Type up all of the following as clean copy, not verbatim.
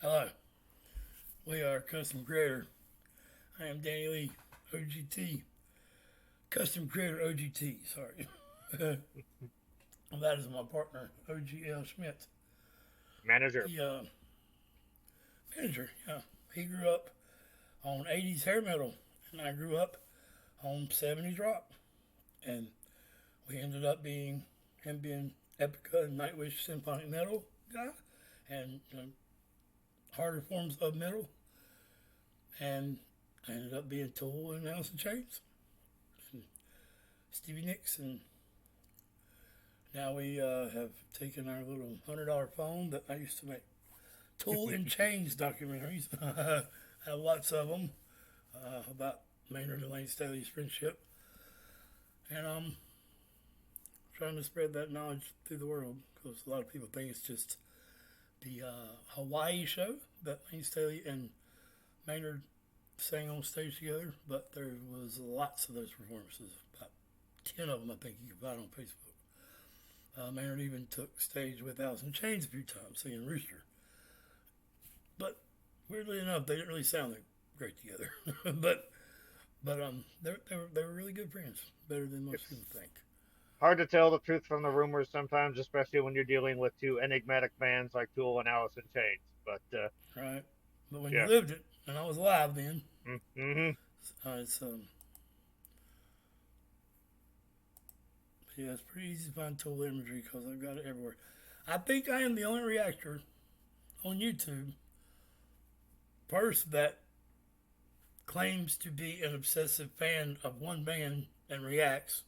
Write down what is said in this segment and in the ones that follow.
Hello, we are Custom Creator. I am Danny Lee, OGT. Custom Creator OGT, sorry. That is my partner, OGL Schmidt. Manager. He, manager, yeah. He grew up on 80s hair metal, and I grew up on 70s rock. And we ended up him being Epica and Nightwish symphonic metal guy, and harder forms of metal. And I ended up being Tool and Alice in Chains and Stevie Nicks. And now we have taken our little $100 phone that I used to make Tool and Chains documentaries. I have lots of them about Maynard and Lane Staley's friendship. And I'm trying to spread that knowledge through the world because a lot of people think it's just the Hawaii show that Lane Staley and Maynard sang on stage together, but there was lots of those performances, about 10 of them I think you can find on Facebook. Maynard even took stage with Alice in Chains a few times singing Rooster. But weirdly enough, they didn't really sound like great together. but they were really good friends, better than most people think. Hard to tell the truth from the rumors sometimes, especially when you're dealing with two enigmatic bands like Tool and Alice in Chains. But Right? But when you yeah. lived it, and I was alive then, Mm-hmm. it's yeah, it's pretty easy to find Tool imagery because I've got it everywhere. I think I am the only reactor on YouTube, first, that claims to be an obsessive fan of one band and reacts,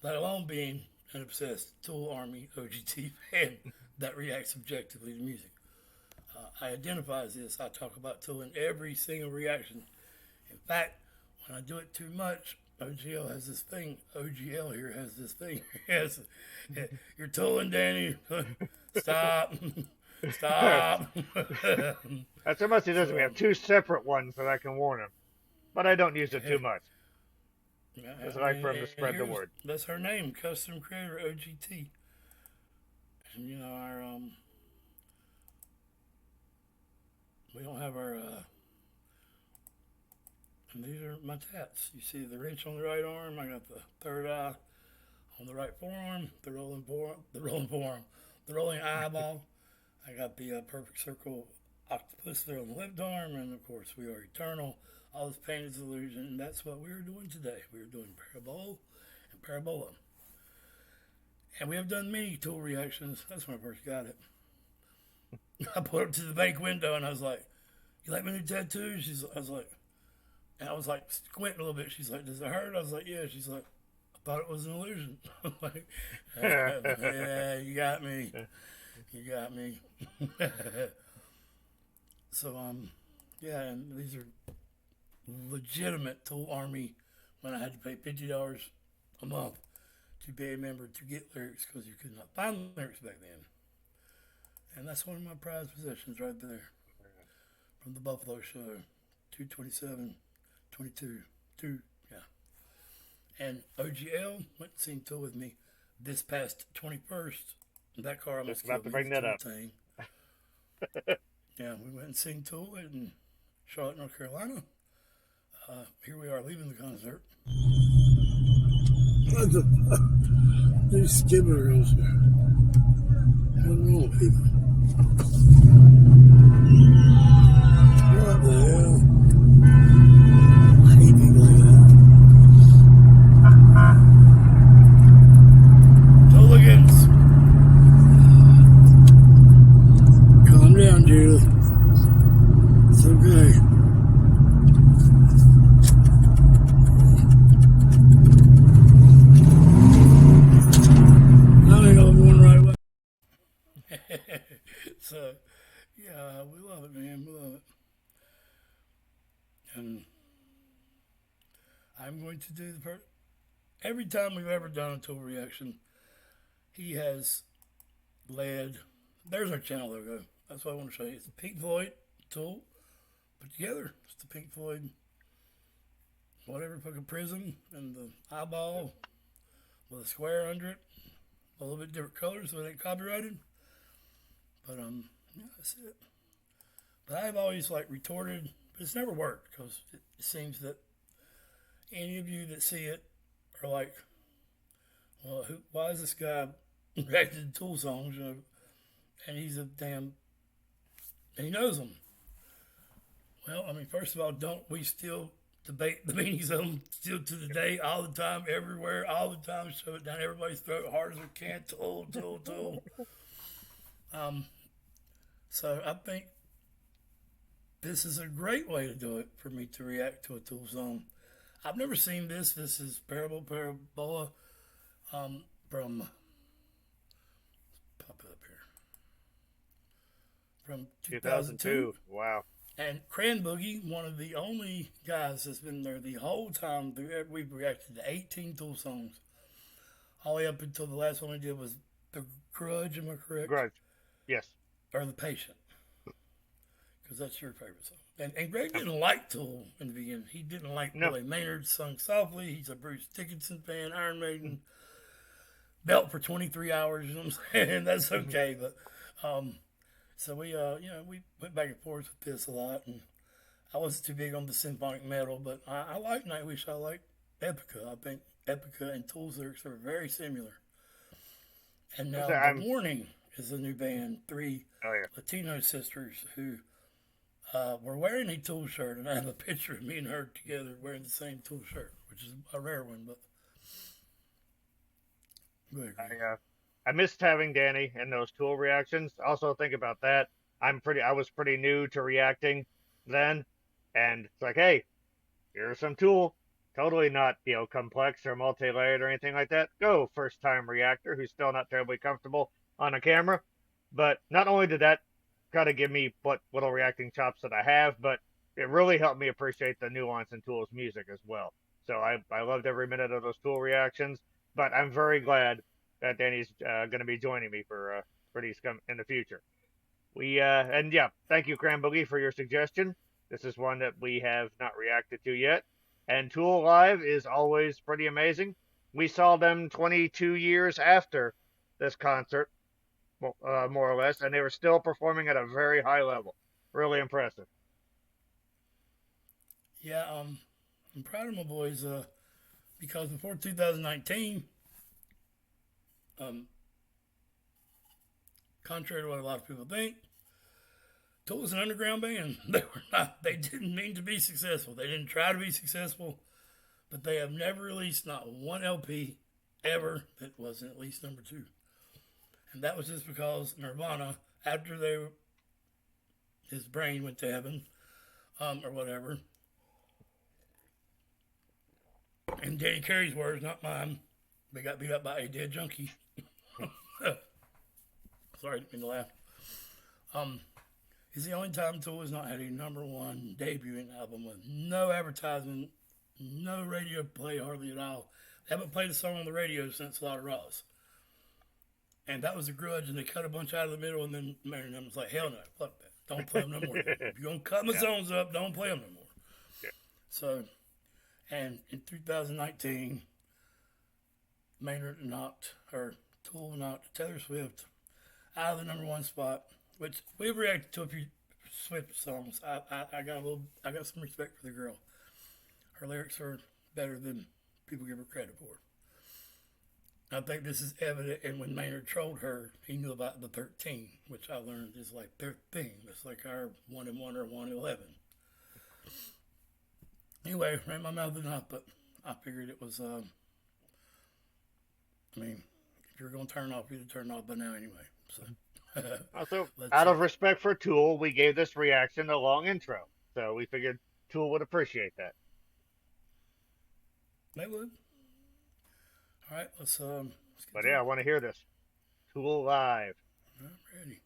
let alone being an obsessed Tool Army OGT fan that reacts objectively to music. I identify as this. I talk about Tool in every single reaction. In fact, when I do it too much, OGL has this thing. OGL here has this thing. Yes, you're tooling, Danny. Stop. Stop. That's how much he does. We so, have two separate ones that I can warn him, but I don't use it too yeah, much. It's I like mean, for him to and spread the word. that's her name, Custom Creator OGT. And our we don't have our and these are my tats. You see the wrench on the right arm. I got the third eye on the right forearm. The rolling eyeball. I got the perfect circle octopus there on the left arm, and of course we are eternal. All this pain is illusion, and that's what we are doing today. We are doing Parabol and Parabola, and we have done many Tool reactions. That's when I first got it. I put it to the bank window, and I was like, "You like my new tattoo?" I was like squinting a little bit. She's like, "Does it hurt?" I was like, "Yeah." She's like, "I thought it was an illusion." I'm like, "Yeah, you got me. You got me." So yeah, and these are legitimate Tool Army when I had to pay $50 a month to be a member to get lyrics because you could not find lyrics back then. And that's one of my prized possessions right there from the Buffalo Show, 227, 22, 2, yeah. And OGL went and seen Tool with me this past 21st. That car Just almost about killed to me, bring the that Tool up. thing. Yeah, we went and seen Tool in Charlotte, North Carolina. Here we are leaving the concert. What the fuck? These skibberers here. What's wrong with people? What the hell? I hate people like that. Hooligans! Calm down, Judith. It's okay. I ain't going the right way. So, yeah, we love it, man. We love it. And I'm going to do every time we've ever done a Tool reaction, he has led. There's our channel logo. That's what I want to show you. It's the Pink Floyd Tool put together. It's the Pink Floyd, whatever, fucking prism and the eyeball with a square under it. A little bit different colors so it ain't copyrighted. But yeah, that's it. But I've always like retorted, but it's never worked because it seems that any of you that see it are like, well, why is this guy reacting to Tool songs? You know, and he's a damn, and he knows them. Well, I mean, first of all, don't we still debate the meanings of them still to the day, all the time, everywhere, all the time, shove it down everybody's throat hard as we can, Tool, Tool, Tool. Um, so I think this is a great way to do it for me to react to a Tool song. I've never seen this. This is Parabola from pop it up here from 2002. 2002. Wow. And Cran Boogie, one of the only guys that's been there the whole time. We've reacted to 18 Tool songs, all the way up until the last one we did was The Grudge. Am I correct? Grudge. Yes. Or The Patient, because that's your favorite song. And Greg didn't like Tool in the beginning. He didn't like the way Maynard sung softly. He's a Bruce Dickinson fan, Iron Maiden, belt for 23 hours. You know what I'm saying? That's okay. But so we we went back and forth with this a lot. And I wasn't too big on the symphonic metal, but I like Nightwish. I like Epica. I think Epica and Tool's lyrics are very similar. And now The Warning is a new band. Three Latino sisters who were wearing a Tool shirt, and I have a picture of me and her together wearing the same Tool shirt, which is a rare one. But go ahead. I missed having Danny and those Tool reactions. Also, think about that. I was pretty new to reacting then, and it's like, hey, here's some Tool. Totally not, complex or multi-layered or anything like that. Go, first-time reactor who's still not terribly comfortable on a camera. But not only did that kind of give me what little reacting chops that I have, but it really helped me appreciate the nuance in Tool's music as well. So I loved every minute of those Tool reactions, but I'm very glad that Danny's going to be joining me for these in the future. Thank you, Cran Boogie, for your suggestion. This is one that we have not reacted to yet. And Tool Live is always pretty amazing. We saw them 22 years after this concert, more or less, and they were still performing at a very high level. Really impressive. Yeah, I'm proud of my boys because before 2019, contrary to what a lot of people think, Tool was an underground band. They were not. They didn't mean to be successful. They didn't try to be successful, but they have never released not one LP ever that wasn't at least number 2. And that was just because Nirvana, after his brain went to heaven, or whatever. In Danny Carey's words, not mine, they got beat up by a dead junkie. Sorry, didn't mean to laugh. It's the only time Tool has not had a number 1 debuting album with no advertisement, no radio play hardly at all. They haven't played a song on the radio since Lot of Ross. And that was a Grudge, and they cut a bunch out of the middle, and then Mary was like, hell no, fuck that. Don't play them no more. If you're going to cut my songs up, don't play them no more. Yeah. So, and in 2019, Tool knocked Taylor Swift out of the number 1 spot, which we've reacted to a few Swift songs. I got some respect for the girl. Her lyrics are better than people give her credit for. I think this is evident, and when Maynard trolled her, he knew about the 13, which I learned is like their thing. It's like our 1 and 1 or 1 and 11. Anyway, ran my mouth enough, but I figured it was, if you're going to turn off, you'd turn off by now anyway. So, also, out of respect for Tool, we gave this reaction a long intro. So we figured Tool would appreciate that. They would. All right, let's but yeah, I want to hear this. Tool Live. I'm ready.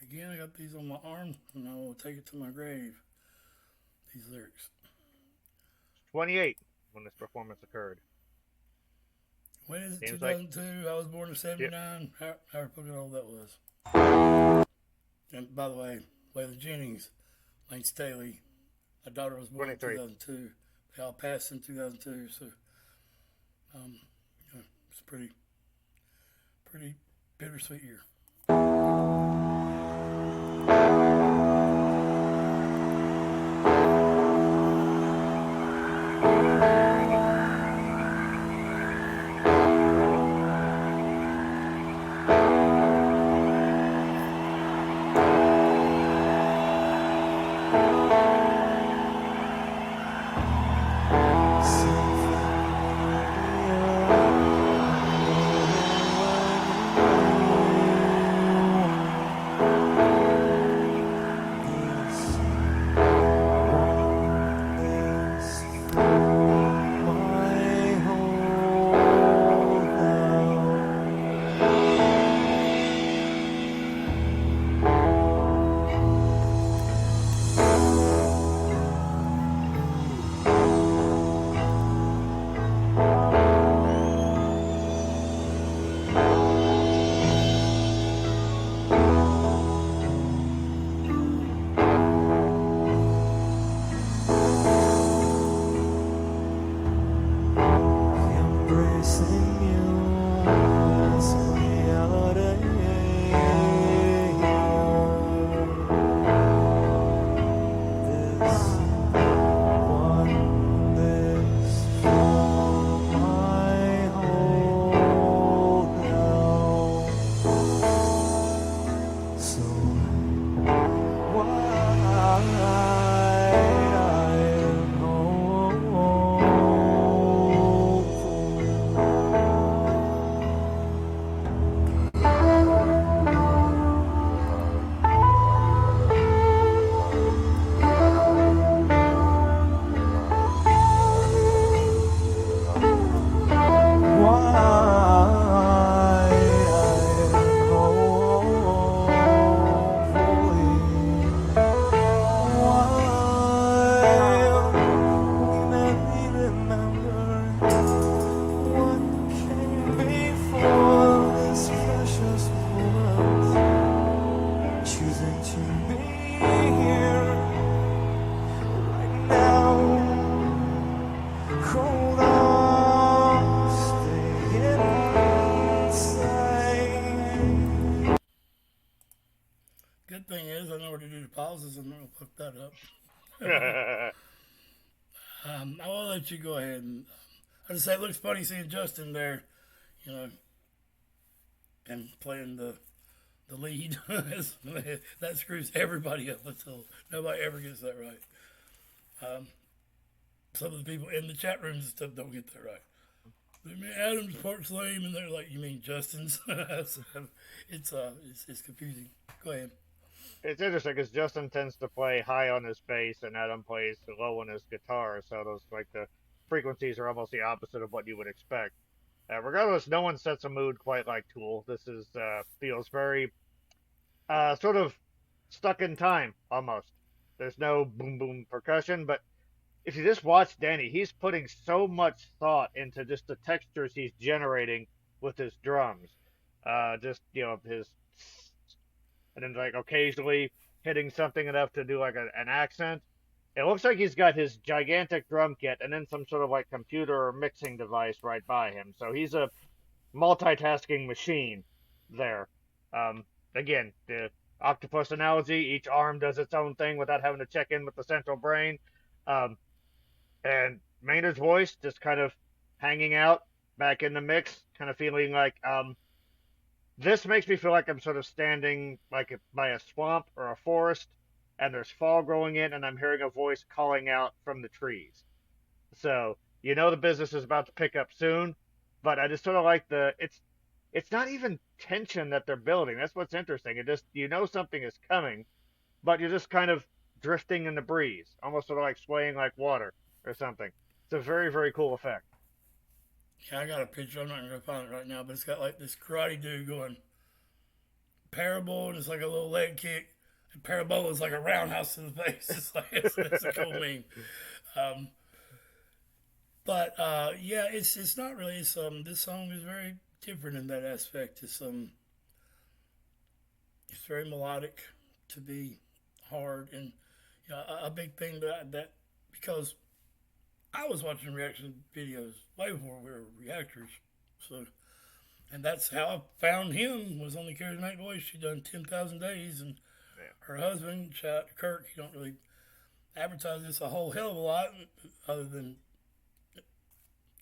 Again, I got these on my arm, and I will take it to my grave. These lyrics. 28 when this performance occurred. When is it? Seems 2002. I was born in 79. Yep. However fucking old that was. And by the way, Waylon Jennings, Lane Staley, my daughter was born 23. In 2002. They all passed in 2002. So, it's a pretty bittersweet year. I'll let you go ahead and I just say it looks funny seeing Justin there, you know, and playing the lead. That screws everybody up until nobody ever gets that right. Some of the people in the chat rooms and stuff don't get that right. I mean, Adam's part's lame, and they're like, "You mean Justin's?" So it's confusing. Go ahead. It's interesting because Justin tends to play high on his bass and Adam plays low on his guitar, so those like the frequencies are almost the opposite of what you would expect. Regardless, no one sets a mood quite like Tool. This is feels very sort of stuck in time almost. There's no boom boom percussion, but if you just watch Danny, he's putting so much thought into just the textures he's generating with his drums. Just his, and then like occasionally hitting something enough to do like an accent. It looks like he's got his gigantic drum kit and then some sort of like computer or mixing device right by him. So he's a multitasking machine there. Again, the octopus analogy, each arm does its own thing without having to check in with the central brain. Um, and Maynard's voice just kind of hanging out back in the mix, kind of feeling like this makes me feel like I'm sort of standing like by a swamp or a forest, and there's fall growing in, and I'm hearing a voice calling out from the trees. So the business is about to pick up soon, but I just sort of like it's not even tension that they're building. That's what's interesting. It just something is coming, but you're just kind of drifting in the breeze, almost sort of like swaying like water or something. It's a very, very cool effect. Yeah, I got a picture. I'm not gonna find it right now, but it's got like this karate dude going Parabol, and it's like a little leg kick. And Parabola is like a roundhouse to the face. It's a cool meme. But yeah, it's not really. This song is very different in that aspect. It's very melodic to be hard, and a big thing that because I was watching reaction videos way before we were reactors, so and that's how I found him was on the Charismatic Voice. She'd done 10,000 days, and her husband, shout out to Kirk. You don't really advertise this a whole hell of a lot, other than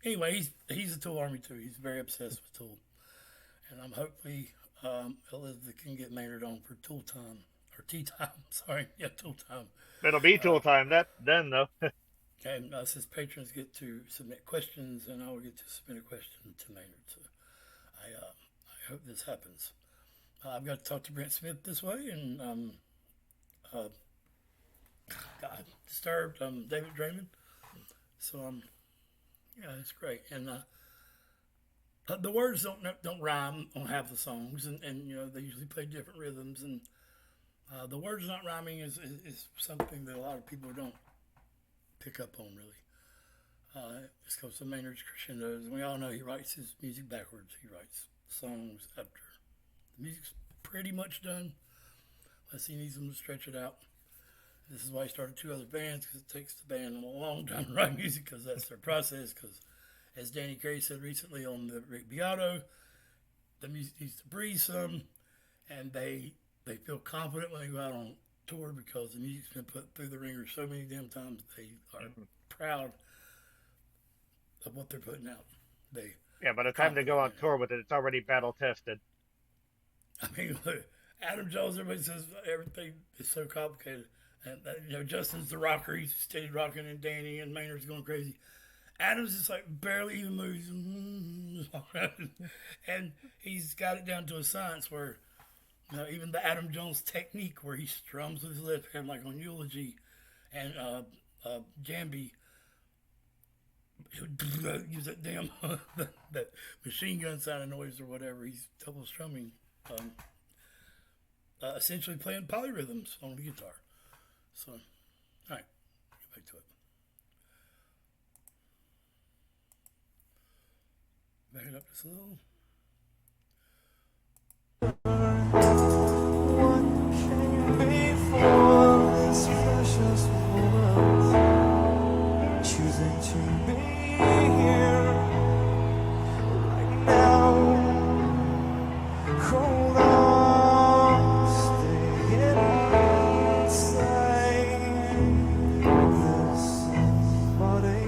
anyway. He's a Tool Army too. He's very obsessed with Tool, and I'm hopefully Elizabeth can get Maynard on for Tool time or tea time. Sorry, yeah, Tool time. It'll be Tool time then though. And since patrons get to submit questions, and I will get to submit a question to Maynard. So I hope this happens. I've got to talk to Brent Smith this way, and got Disturbed, David Draymond. So yeah, it's great. And the words don't rhyme on half the songs, and they usually play different rhythms, and the words not rhyming is something that a lot of people don't pick up on really. This goes to Maynard's crescendos, and we all know he writes his music backwards. He writes songs after the music's pretty much done, unless he needs them to stretch it out. This is why he started two other bands, because it takes the band a long time to write music, because that's their process. Because as Danny Gray said recently on the Rick Beato, the music needs to breathe some, and they feel confident when they go out on tour because the music's been put through the ringer so many damn times. They are proud of what they're putting out. By the time they go on tour with it, it's already battle tested. I mean, look, Adam Jones, everybody says everything is so complicated. And Justin's the rocker, he's steady rocking, and Danny and Maynard's going crazy. Adam's just like barely even moves, and he's got it down to a science where even the Adam Jones technique, where he strums with his left hand like on Eulogy, and Jambi use that damn that machine gun sounding noise or whatever. He's double strumming, essentially playing polyrhythms on the guitar. So, all right, get back to it. Back it up just a little. What can you be for this precious moment? Choosing to be here right now. Hold on, stay inside this body.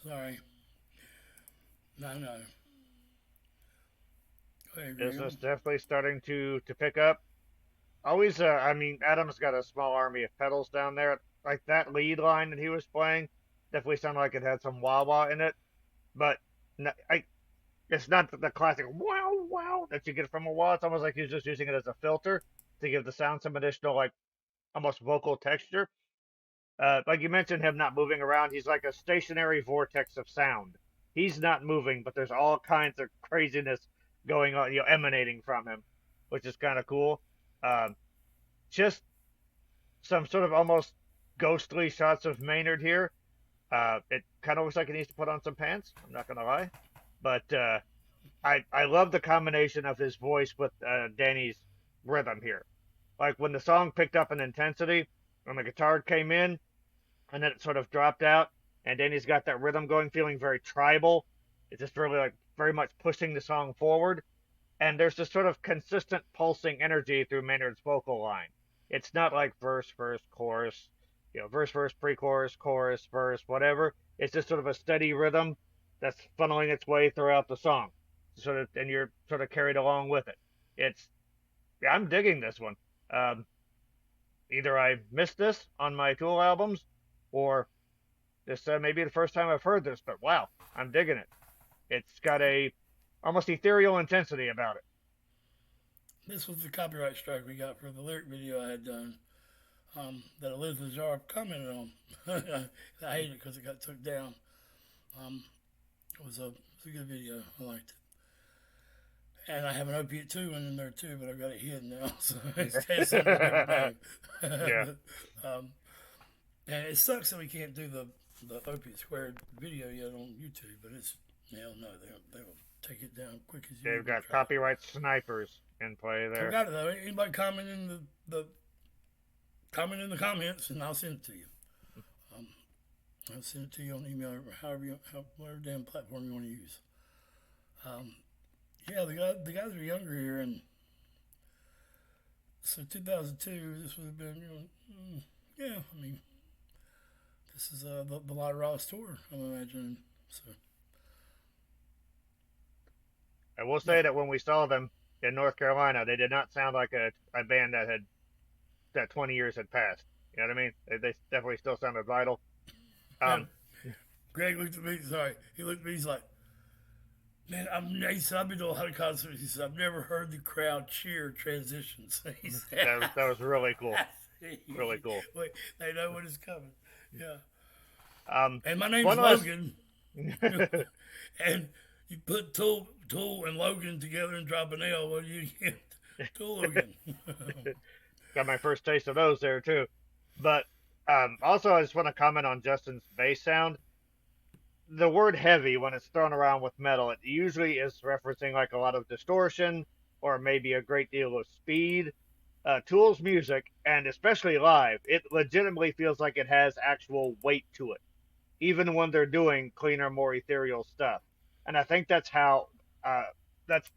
Sorry. No, no. Go ahead, This Greg. is definitely starting to pick up. Always, I mean, Adam's got a small army of pedals down there. Like that lead line that he was playing, definitely sounded like it had some wah wah in it. But it's not the classic wow wow that you get from a wah. It's almost like he's just using it as a filter to give the sound some additional, like, almost vocal texture. Like you mentioned, him not moving around, he's like a stationary vortex of sound. He's not moving, but there's all kinds of craziness going on, emanating from him, which is kind of cool. Um, just some sort of almost ghostly shots of Maynard here. It kind of looks like he needs to put on some pants. I'm not gonna lie, but I love the combination of his voice with Danny's rhythm here. Like when the song picked up in intensity, when the guitar came in, and then it sort of dropped out, and Danny's got that rhythm going, feeling very tribal. It's just really like very much pushing the song forward, and there's this sort of consistent pulsing energy through Maynard's vocal line. It's not like verse, verse, chorus, verse, verse, pre-chorus, chorus, verse, whatever. It's just sort of a steady rhythm that's funneling its way throughout the song, and you're sort of carried along with it. It's Yeah, I'm digging this one. Um, Either I missed this on my Tool albums, or this may be the first time I've heard this. But wow, I'm digging it. It's got a almost ethereal intensity about it. This was the copyright strike we got for the lyric video I had done that Elizabeth Jar commented on. I hate it because it got took down. Um, it was a good video. I liked it. And I have an opiate 2 one in there too, but I've got it hidden now, so it's in a different bag. Yeah. And it sucks that we can't do the opiate squared video yet on YouTube, but it's hell no, they'll take it down quick as you. They've got copyright snipers in play there. I've got it though. Anybody comment in the comment in the comments, and I'll send it to you. I'll send it to you on email, or whatever damn platform you want to use. Yeah, the guys are younger here, and so 2002. This would have been, yeah. I mean, this is the La Ross tour, I'm imagining. So I will say that when we saw them in North Carolina, they did not sound like a band that 20 years had passed. You know what I mean? They definitely still sounded vital. Greg looked at me. Sorry, he looked at me. He's like, "Man, I've been to a lot of concerts." He said, "I've never heard the crowd cheer transitions." He said, that was really cool. Really cool. Wait, they know what is coming. Yeah. And my One name's last- Logan. And you put Tool and Logan together and drop an L. What do you get? Tool Logan. Got my first taste of those there too. But also, I just want to comment on Justin's bass sound. The word heavy, when it's thrown around with metal, it usually is referencing like a lot of distortion or maybe a great deal of speed. Tool's music, and especially live, it legitimately feels like it has actual weight to it, even when they're doing cleaner, more ethereal stuff. And I think that's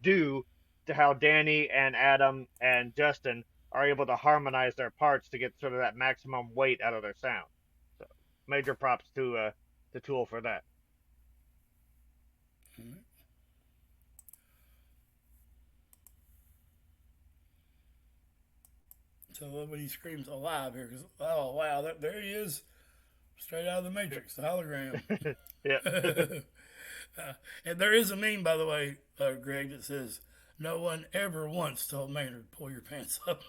due to how Danny and Adam and Justin are able to harmonize their parts to get sort of that maximum weight out of their sound. So major props to Tool for that. So when he screams alive here, because, oh, wow, there he is, straight out of the Matrix, the hologram. Yeah. And there is a meme, by the way, Greg, that says, "No one ever once told Maynard, pull your pants up."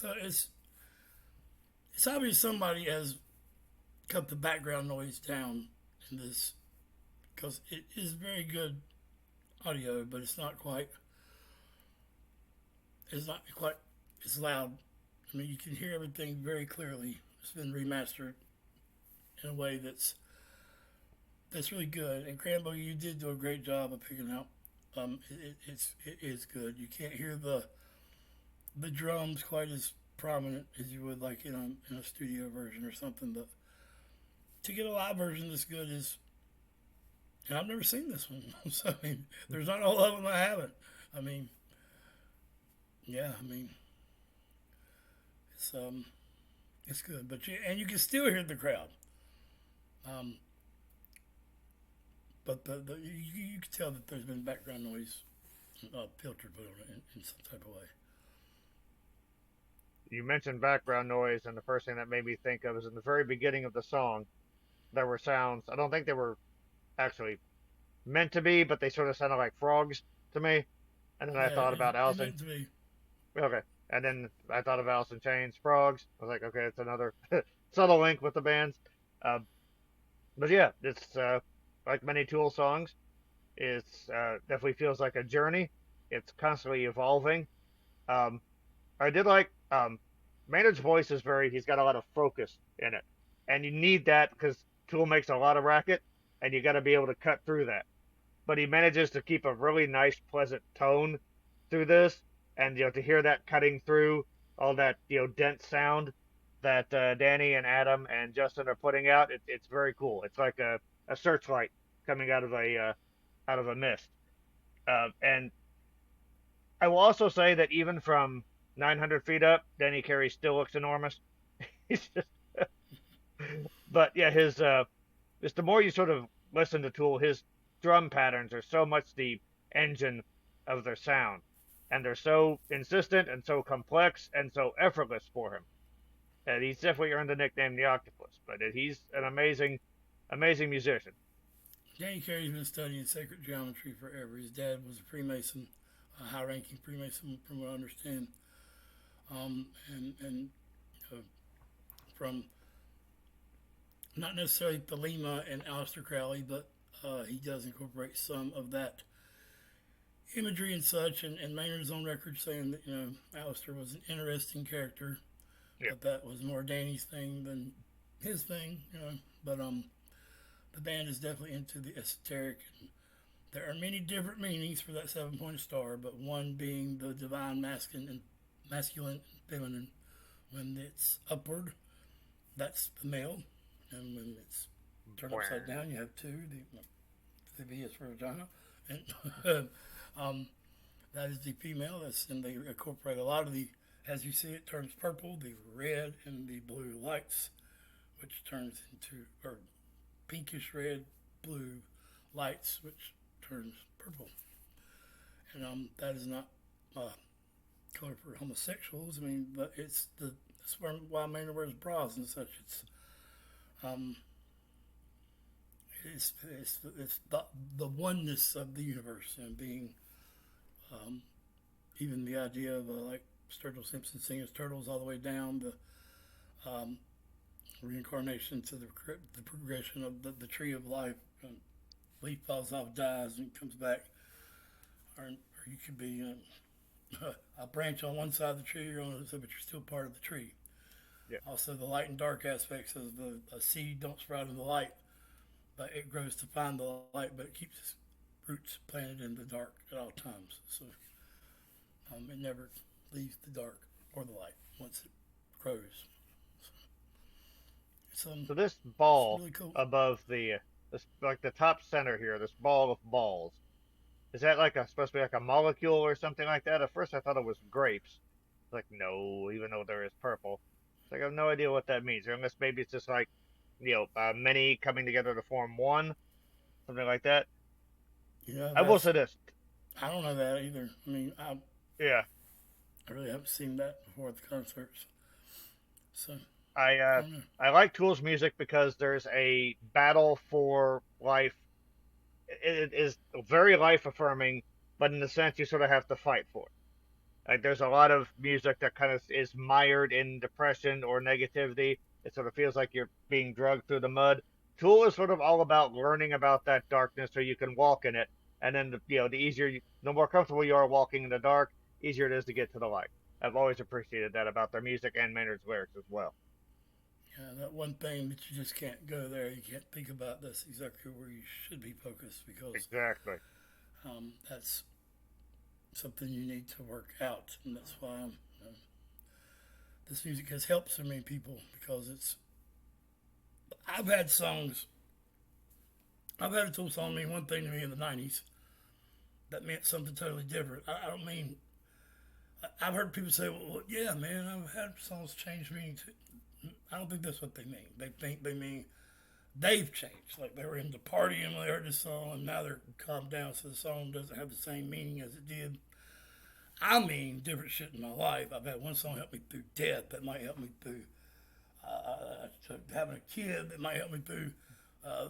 So it's obvious somebody has cut the background noise down in this because it is very good audio, but it's not quite as loud. I mean, you can hear everything very clearly. It's been remastered in a way that's really good. And Cranbo, you did do a great job of picking out. It is good. You can't hear the drums quite as prominent as you would like in a studio version or something. But to get a live version this good is, and I've never seen this one. So I mean, there's not a whole lot of them I haven't. I mean, yeah, I mean, it's um, it's good. You can still hear the crowd. Um, but you can tell that there's been background noise filter put on it in some type of way. You mentioned background noise, and the first thing that made me think of is in the very beginning of the song, there were sounds. I don't think they were actually meant to be, but they sort of sounded like frogs to me. And then I Yeah, thought about it Allison. meant to be. Okay. And then I thought of Alice in Chains, frogs. I was like, okay, it's another subtle link with the bands. Uh, but yeah, it's like many Tool songs. It's definitely feels like a journey. It's constantly evolving. Um, I did like Maynard's voice is he's got a lot of focus in it, and you need that because Tool makes a lot of racket, and you got to be able to cut through that. But he manages to keep a really nice, pleasant tone through this, and to hear that cutting through all that dense sound that Danny and Adam and Justin are putting out, it's very cool. It's like a searchlight coming out of a mist. And I will also say that even from 900 feet up, Danny Carey still looks enormous. He's just, but yeah, his just the more you sort of listen to Tool, his drum patterns are so much the engine of their sound, and they're so insistent and so complex and so effortless for him. And he's definitely earned the nickname the Octopus. But he's an amazing musician. Danny Carey's been studying sacred geometry forever. His dad was a Freemason, a high-ranking Freemason, from what I understand. And uh, from not necessarily Thelema and Aleister Crowley, but he does incorporate some of that imagery and such. And Maynard's on record saying that Aleister was an interesting character, Yeah. but that was more Danny's thing than his thing. But the band is definitely into the esoteric. And there are many different meanings for that 7 point star, but one being the divine masculine and feminine. When it's upward, that's the male, and when it's turned upside down, you have two. The V is for vagina, and that is the female. And they incorporate a lot of as you see it turns purple, the red and the blue lights, which turns into or pinkish red, blue lights, which turns purple. And that is not color for homosexuals. I mean, but that's why Maynard wears bras and such. Um, it's the oneness of the universe and being um, even the idea of like Sturgill Simpson singing his turtles all the way down the reincarnation to the progression of the tree of life. Leaf falls off, dies, and comes back. Or you could be a branch on one side of the tree, you're on the other, but you're still part of the tree. Yeah. Also, the light and dark aspects of a seed don't sprout in the light, but it grows to find the light, but it keeps its roots planted in the dark at all times. So it never leaves the dark or the light once it grows. So this It's ball really cool. above this like the top center here, this ball of balls, is that like supposed to be like a molecule or something like that? At first I thought it was grapes. Like no, even though there is purple. It's like I have no idea what that means. Unless maybe it's just like many coming together to form one, something like that. Yeah, I will say this. I don't know that either. I mean, Yeah, I really haven't seen that before at the concerts. So I I uh, don't know. I like Tool's music because there's a battle for life. It is very life affirming, but in the sense you sort of have to fight for it. Like there's a lot of music that kind of is mired in depression or negativity. It sort of feels like you're being dragged through the mud. Tool is sort of all about learning about that darkness so you can walk in it. And then the easier, the more comfortable you are walking in the dark, easier it is to get to the light. I've always appreciated that about their music and Maynard's lyrics as well. Yeah, that one thing that you just can't go there. You can't think about that's exactly where you should be focused because Exactly. that's something you need to work out, and that's why this music has helped so many people because it's. I've had songs. I've had a Tool song mean one thing to me in the '90s that meant something totally different. I don't mean. I've heard people say, "Well, yeah, man, I've had songs change meaning too." I don't think that's what they mean. They think they mean they've changed. Like they were into partying when they heard this song, and now they're calmed down, so the song doesn't have the same meaning as it did. I mean, different shit in my life. I've had one song help me through death that might help me through having a kid that might help me through uh,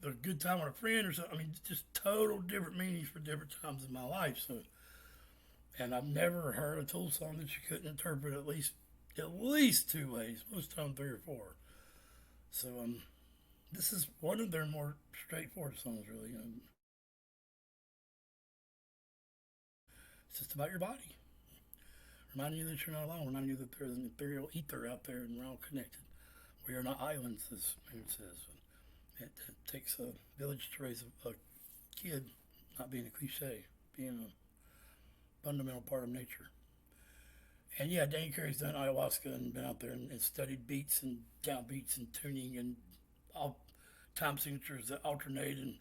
a good time with a friend or something. I mean, just total different meanings for different times in my life. So, and I've never heard a Tool song that you couldn't interpret at least two ways. Most time three or four. So this is one of their more straightforward songs, really. It's just about your body, reminding you that you're not alone, reminding you that there's an ethereal ether out there and we're all connected. We are not islands, as man says. It takes a village to raise a kid, not being a cliche, being a fundamental part of nature. And yeah, Danny Carey's done ayahuasca and been out there and studied beats and downbeats and tuning and all time signatures that alternate and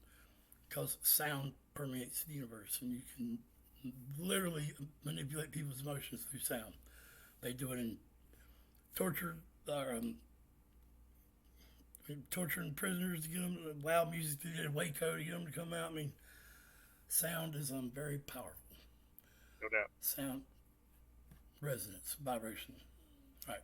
because sound permeates the universe and you can literally manipulate people's emotions through sound. They do it in torture, torturing prisoners to get them loud music to get Waco to get them to come out. I mean, sound is very powerful. No doubt. Sound, resonance, vibration. Right.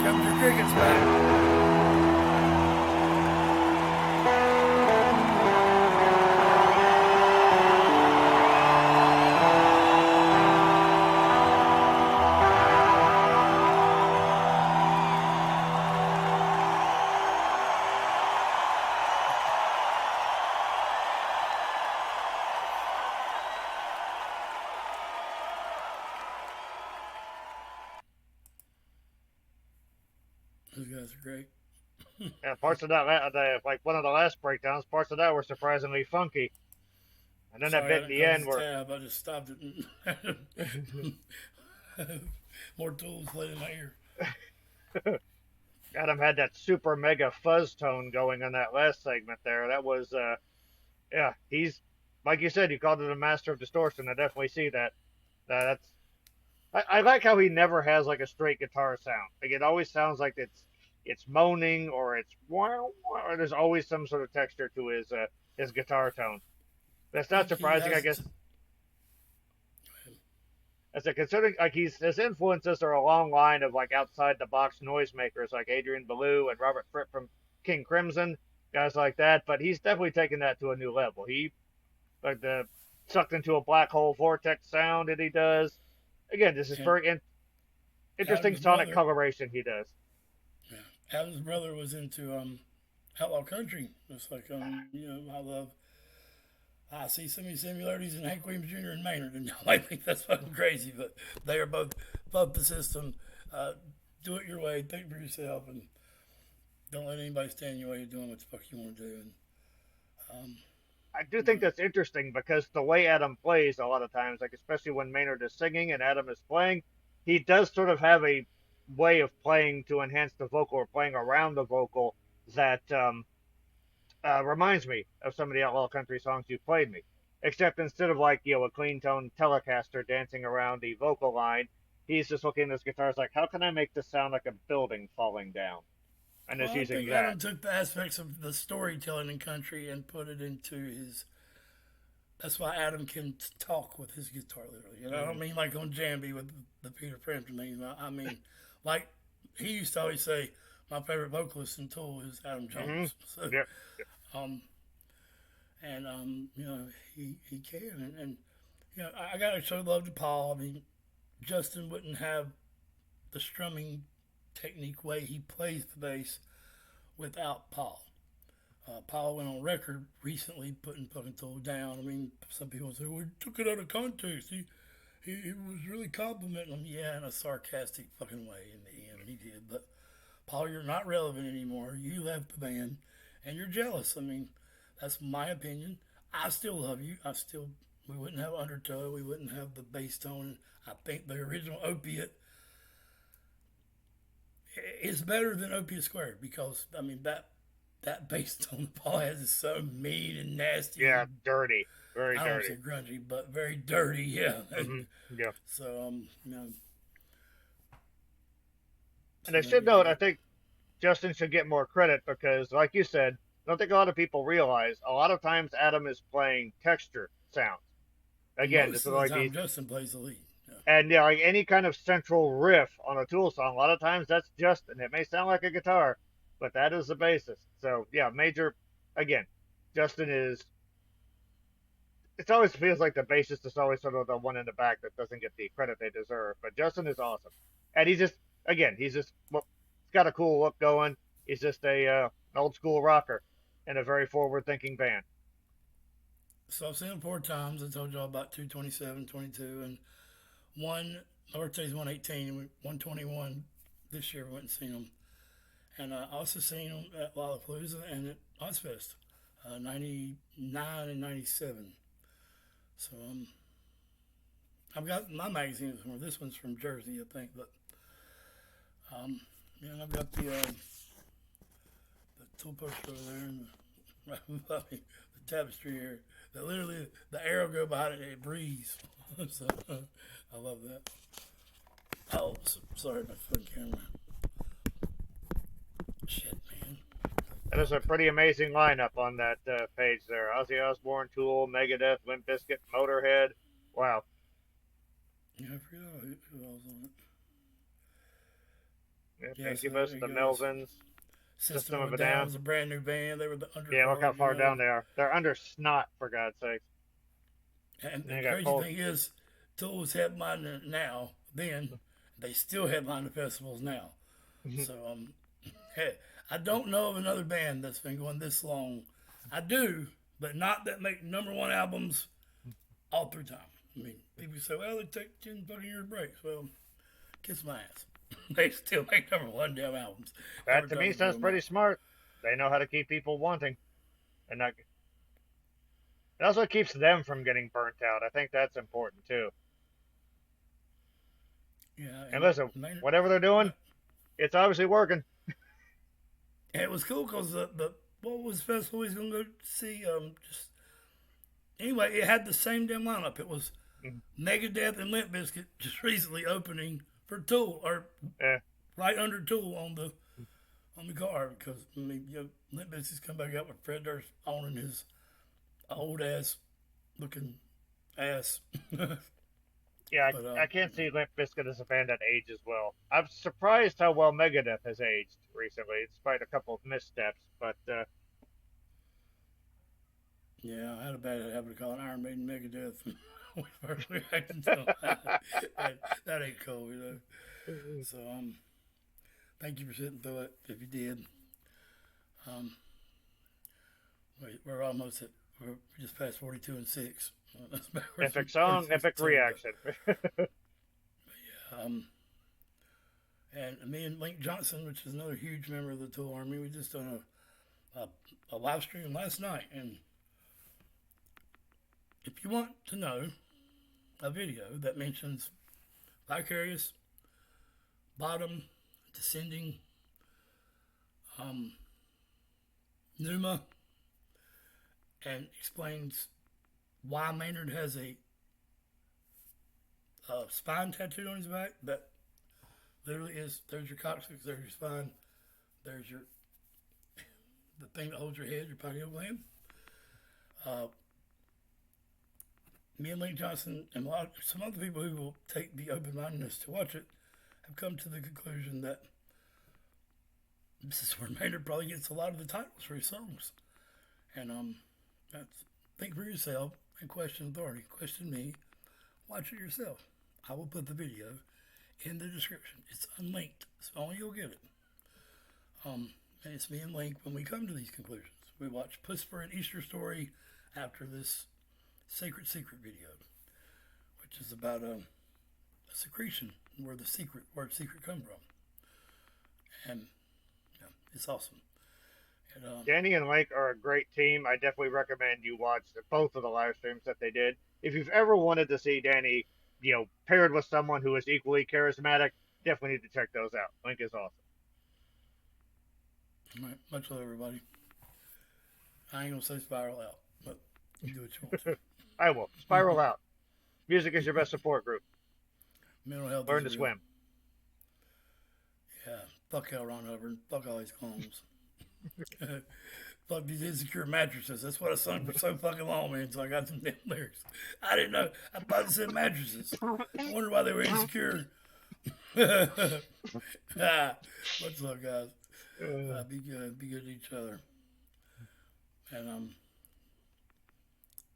Comes your crickets back. Those guys are great. And parts of that, like one of the last breakdowns, parts of that were surprisingly funky. And then that Sorry, I bit in didn't the close end the where tab. I just stopped it. More tools played in my ear. Adam had that super mega fuzz tone going on that last segment there. That was, yeah, he's, like you said, you called it a master of distortion. I definitely see that. That's, I like how he never has like a straight guitar sound. Like it always sounds like it's moaning or it's wow, or there's always some sort of texture to his guitar tone. That's I not think he surprising, I has. guess. As a considering like his influences are a long line of like outside the box noisemakers like Adrian Belew and Robert Fripp from King Crimson, guys like that. But he's definitely taken that to a new level. He like the sucked into a black hole vortex sound that he does. Again, this is And very interesting Adam's sonic brother, coloration he does. yeah, Adam's brother was into outlaw country. Just like I love. I see so many similarities in Hank Williams Jr. and Maynard, and y'all might think that's fucking crazy, but they are both above the system. Uh, do it your way, think for yourself, and don't let anybody stand in your way of doing what the fuck you want to do. And um, I do you know, think that's interesting because the way Adam plays a lot of times, like especially when Maynard is singing and Adam is playing, he does sort of have a way of playing to enhance the vocal or playing around the vocal that reminds me of some of the outlaw country songs you played me. Except instead of like a clean tone Telecaster dancing around the vocal line, he's just looking at his guitars like, how can I make this sound like a building falling down? And well, just I using think that. Adam took the aspects of the storytelling in country and put it into his. That's why Adam can talk with his guitar, literally. You know, I Mm-hmm. don't mean like on Jambi with the Peter Frampton thing. I mean, like he used to always say, my favorite vocalist in Tool is Adam Mm-hmm. Jones. So, Yep. um, he can, and I gotta show love to Paul. I mean, Justin wouldn't have the strumming technique way he plays the bass without Paul. Paul went on record recently putting fucking Tool down. I mean, some people say, well, he took it out of context. He was really complimenting him. Yeah, in a sarcastic fucking way in the end, he did. But, Paul, you're not relevant anymore. You left the band, and you're jealous. I mean, that's my opinion. I still love you. We wouldn't have Undertow. We wouldn't have the bass tone. I think the original Opiate is better than Opiate Squared because, I mean, that bass tone Paul has is so mean and nasty Yeah, and dirty. Very I don't want to dirty. say grungy, but very dirty. Yeah. Mm-hmm. Yeah. So And so I should maybe I note, I get. think Justin should get more credit because, like you said, I don't think a lot of people realize a lot of times Adam is playing texture sounds. Again, this Most is of the like time, these, Justin plays the lead. Yeah. and yeah, like any kind of central riff on a Tool song, a lot of times that's Justin. It may sound like a guitar, but that is the bassist. So yeah, major, again, Justin is. It always feels like the bassist is always sort of the one in the back that doesn't get the credit they deserve. But Justin is awesome, and he's just well, he's got a cool look going. He's just an old school rocker in a very forward thinking band. So I've seen him 4 times. I told y'all about 227, 22, and one. My birthday's 118, and 121 this year. We went and seen him, and I also seen him at Lollapalooza and at Ozfest, 99 and 97. So I've got my magazine from this one's from Jersey, I think, but um, yeah, and I've got the tool poster over there and the tapestry here. That literally the arrow go behind it, it breathes. So I love that. Oh, sorry, my fucking camera. Shit, man. That is a Fuck. pretty amazing lineup on that page there. Ozzy Osbourne, Tool, Megadeth, Limp Bizkit, Motorhead. Wow. Yeah, I forgot who else on it. Yeah, Yeah, so there Incubus, you the go. Melvins, System System of of a a Down Down. was a brand new band. They were the Yeah, look how undercard, far down they are. They're under Snot, for God's sake. And And the they got crazy Cold. thing is, Tool was headlining now. Then they still headline the festivals now. So hey, I don't know of another band that's been going this long. I do, but not that make #1 albums all through time. I mean, people say, well, they take 10 fucking year breaks. Well, kiss my ass. They still make #1 damn albums That every to time me they put sounds them pretty out. smart. They know how to keep people wanting, and not. It also keeps them from getting burnt out. I think that's important too. Yeah, And and listen, Maynard, whatever they're doing, but it's obviously working. it was cool because the what was the festival he's gonna go see? Just anyway, it had the same damn lineup. It was Mm, Megadeth and Limp Bizkit just recently opening for Tool, or yeah, right under Tool on the card, because I mean, Limp Bizkit's come back out with Fred Durst owning his old ass looking ass. but yeah. I can't see Limp Bizkit as a band that ages well. I'm surprised how well Megadeth has aged recently, despite a couple of missteps. But yeah, I had a bad habit of calling Iron Maiden Megadeth. We first reacted to that ain't cool, you know. So thank you for sitting through it. If you did, um, we're almost at we're just past 42 and 6. That's backwards epic from song, 46 epic and 7. But reaction. um, and me and Link Johnson, which is another huge member of the Tool Army, we just done a live stream last night. And if you want to know a video that mentions vicarious, bottom, descending, um, pneuma, and explains why Maynard has a spine tattooed on his back, that literally is, there's your coccyx, there's your spine, there's the thing that holds your head, your pineal gland. Uh, Me and Link Johnson and some other people who will take the open mindedness to watch it have come to the conclusion that this is where Maynard probably gets a lot of the titles for his songs. And that's, think for yourself and question authority. Question me. Watch it yourself. I will put the video in the description. It's unlinked, so only you'll get it. And it's me and Link when we come to these conclusions. We watch Pussper and Easter Story after this Sacred Secret video, which is about a secretion where the word secret come from. And yeah, it's awesome. And, Danny and Lake are a great team. I definitely recommend you watch both of the live streams that they did. If you've ever wanted to see Danny, paired with someone who is equally charismatic, definitely need to check those out. Link is awesome. right, much love, everybody. I ain't gonna say spiral out, but you do what you want I will. Spiral to. out. Music is your best support group. Mental health Learn is to real. swim. Yeah, fuck L. Ron Hubbard. Fuck all these clones. Fuck these insecure mattresses. That's what I sung for so fucking long, man. So I got some damn lyrics. I didn't know. I thought it said mattresses. I wondered why they were insecure. What's up, guys? Be good. Be good to each other. And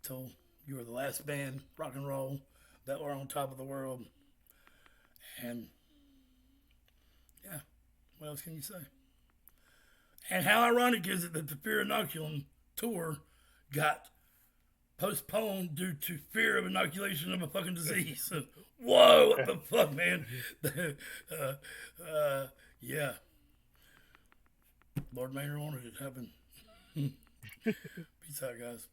told you were the last band, rock and roll, that were on top of the world. And yeah, what else can you say? And how ironic is it that the Fear Inoculum tour got postponed due to fear of inoculation of a fucking disease? Whoa, what the fuck, man? Yeah. Lord Maynard wanted it to happen. Peace out, guys.